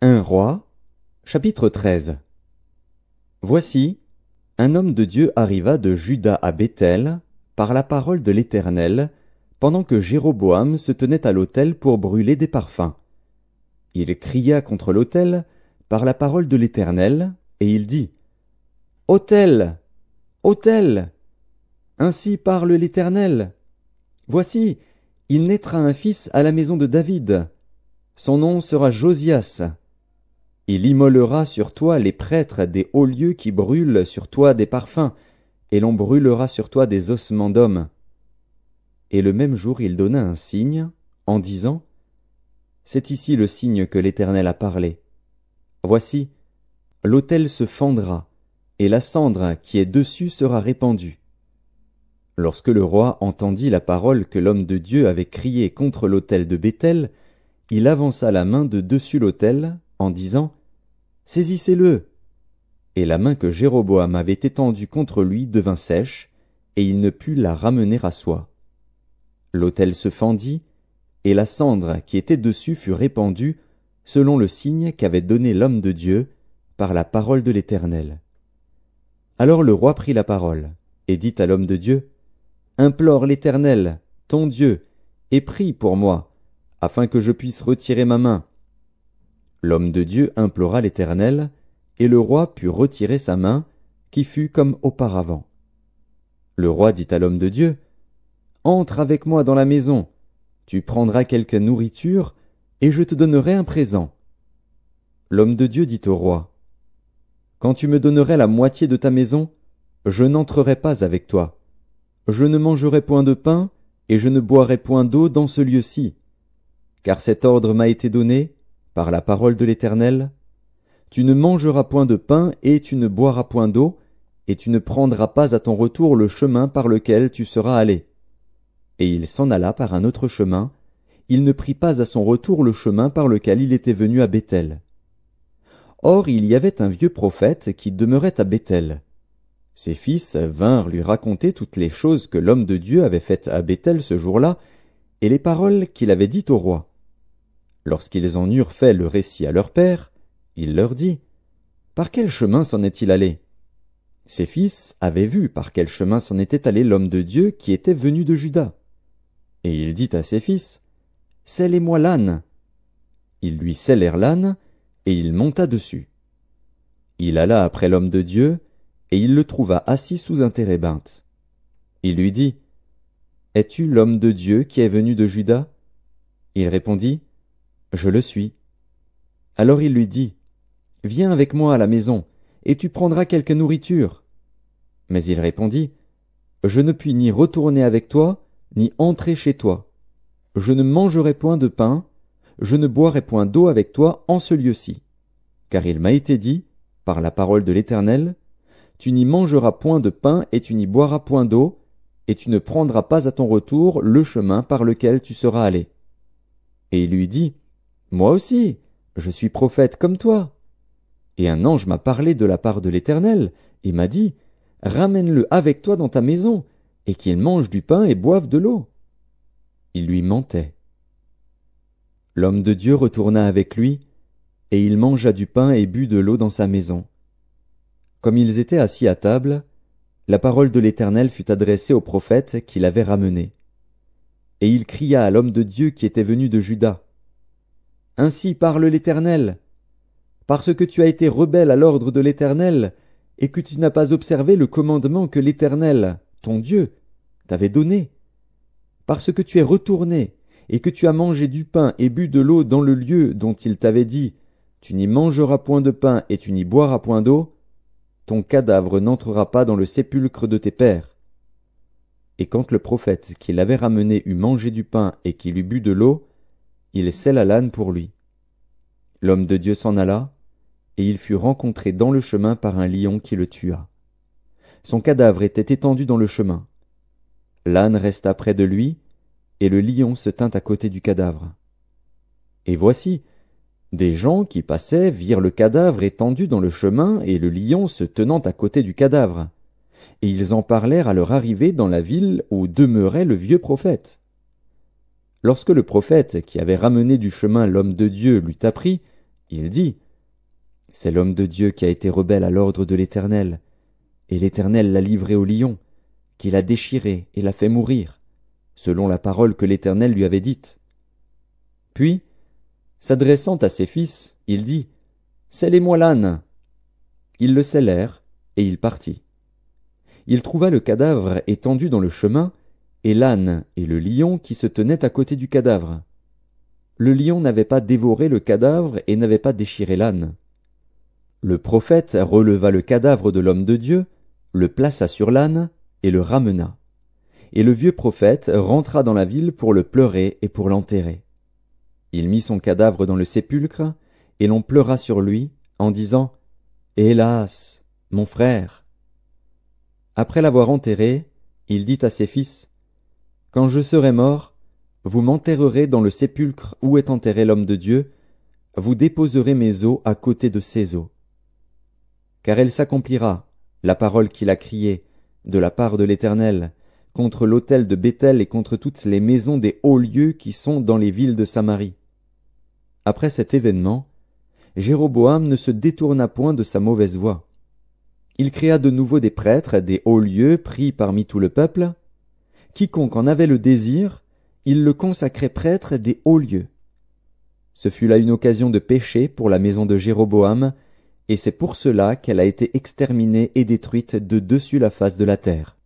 1 Roi, chapitre 13. Voici, un homme de Dieu arriva de Juda à Béthel, par la parole de l'Éternel, pendant que Jéroboam se tenait à l'autel pour brûler des parfums. Il cria contre l'autel par la parole de l'Éternel, et il dit, « Autel! Autel! Ainsi parle l'Éternel. Voici, il naîtra un fils à la maison de David. Son nom sera Josias. Il immolera sur toi les prêtres des hauts lieux qui brûlent sur toi des parfums, et l'on brûlera sur toi des ossements d'hommes. » Et le même jour il donna un signe, en disant, « C'est ici le signe que l'Éternel a parlé. Voici, l'autel se fendra, et la cendre qui est dessus sera répandue. » Lorsque le roi entendit la parole que l'homme de Dieu avait criée contre l'autel de Béthel, il avança la main de dessus l'autel, en disant, « Saisissez-le !» Et la main que Jéroboam avait étendue contre lui devint sèche, et il ne put la ramener à soi. L'autel se fendit, et la cendre qui était dessus fut répandue, selon le signe qu'avait donné l'homme de Dieu, par la parole de l'Éternel. Alors le roi prit la parole, et dit à l'homme de Dieu, « Implore l'Éternel, ton Dieu, et prie pour moi, afin que je puisse retirer ma main. » L'homme de Dieu implora l'Éternel, et le roi put retirer sa main, qui fut comme auparavant. Le roi dit à l'homme de Dieu, « Entre avec moi dans la maison, tu prendras quelque nourriture, et je te donnerai un présent. » L'homme de Dieu dit au roi, « Quand tu me donnerais la moitié de ta maison, je n'entrerai pas avec toi. Je ne mangerai point de pain, et je ne boirai point d'eau dans ce lieu-ci. Car cet ordre m'a été donné, par la parole de l'Éternel, tu ne mangeras point de pain et tu ne boiras point d'eau, et tu ne prendras pas à ton retour le chemin par lequel tu seras allé. » Et il s'en alla par un autre chemin, il ne prit pas à son retour le chemin par lequel il était venu à Béthel. Or il y avait un vieux prophète qui demeurait à Béthel. Ses fils vinrent lui raconter toutes les choses que l'homme de Dieu avait faites à Béthel ce jour-là, et les paroles qu'il avait dites au roi. Lorsqu'ils en eurent fait le récit à leur père, il leur dit, « Par quel chemin s'en est-il allé » Ses fils avaient vu par quel chemin s'en était allé l'homme de Dieu qui était venu de Juda. Et il dit à ses fils, « Sellez-moi l'âne. » Ils lui sellèrent l'âne, et il monta dessus. Il alla après l'homme de Dieu, et il le trouva assis sous un térébinthe. Il lui dit, « Es-tu l'homme de Dieu qui est venu de Juda » Il répondit, « Je le suis. » Alors il lui dit, « Viens avec moi à la maison, et tu prendras quelque nourriture. » Mais il répondit, « Je ne puis ni retourner avec toi, ni entrer chez toi. Je ne mangerai point de pain, je ne boirai point d'eau avec toi en ce lieu-ci. Car il m'a été dit, par la parole de l'Éternel, tu n'y mangeras point de pain et tu n'y boiras point d'eau, et tu ne prendras pas à ton retour le chemin par lequel tu seras allé. » Et il lui dit, « Moi aussi, je suis prophète comme toi. Et un ange m'a parlé de la part de l'Éternel, et m'a dit, « Ramène-le avec toi dans ta maison, et qu'il mange du pain et boive de l'eau. » Il lui mentait. L'homme de Dieu retourna avec lui, et il mangea du pain et but de l'eau dans sa maison. Comme ils étaient assis à table, la parole de l'Éternel fut adressée au prophète qui l'avait ramené. Et il cria à l'homme de Dieu qui était venu de Juda, « Ainsi parle l'Éternel, parce que tu as été rebelle à l'ordre de l'Éternel, et que tu n'as pas observé le commandement que l'Éternel, ton Dieu, t'avait donné, parce que tu es retourné, et que tu as mangé du pain et bu de l'eau dans le lieu dont il t'avait dit, tu n'y mangeras point de pain et tu n'y boiras point d'eau, ton cadavre n'entrera pas dans le sépulcre de tes pères. » Et quand le prophète qui l'avait ramené eut mangé du pain et qu'il eut bu de l'eau, il sella l'âne pour lui. L'homme de Dieu s'en alla, et il fut rencontré dans le chemin par un lion qui le tua. Son cadavre était étendu dans le chemin. L'âne resta près de lui, et le lion se tint à côté du cadavre. Et voici, des gens qui passaient virent le cadavre étendu dans le chemin et le lion se tenant à côté du cadavre. Et ils en parlèrent à leur arrivée dans la ville où demeurait le vieux prophète. Lorsque le prophète qui avait ramené du chemin l'homme de Dieu l'eut appris, Il dit, « C'est l'homme de Dieu qui a été rebelle à l'ordre de l'Éternel, et l'Éternel l'a livré au lion, qui l'a déchiré et l'a fait mourir, selon la parole que l'Éternel lui avait dite. » Puis, s'adressant à ses fils, il dit, « Scellez-moi l'âne. » Ils le scellèrent, et il partit. Il trouva le cadavre étendu dans le chemin, et l'âne et le lion qui se tenaient à côté du cadavre. Le lion n'avait pas dévoré le cadavre et n'avait pas déchiré l'âne. Le prophète releva le cadavre de l'homme de Dieu, le plaça sur l'âne et le ramena. Et le vieux prophète rentra dans la ville pour le pleurer et pour l'enterrer. Il mit son cadavre dans le sépulcre, et l'on pleura sur lui, en disant « Hélas, mon frère !» Après l'avoir enterré, il dit à ses fils « Quand je serai mort, vous m'enterrerez dans le sépulcre où est enterré l'homme de Dieu, vous déposerez mes os à côté de ses os. Car elle s'accomplira, la parole qu'il a criée, de la part de l'Éternel, contre l'autel de Béthel et contre toutes les maisons des hauts lieux qui sont dans les villes de Samarie. » Après cet événement, Jéroboam ne se détourna point de sa mauvaise voie. Il créa de nouveau des prêtres des hauts lieux pris parmi tout le peuple. Quiconque en avait le désir, il le consacrait prêtre des hauts lieux. Ce fut là une occasion de péché pour la maison de Jéroboam, et c'est pour cela qu'elle a été exterminée et détruite de dessus la face de la terre.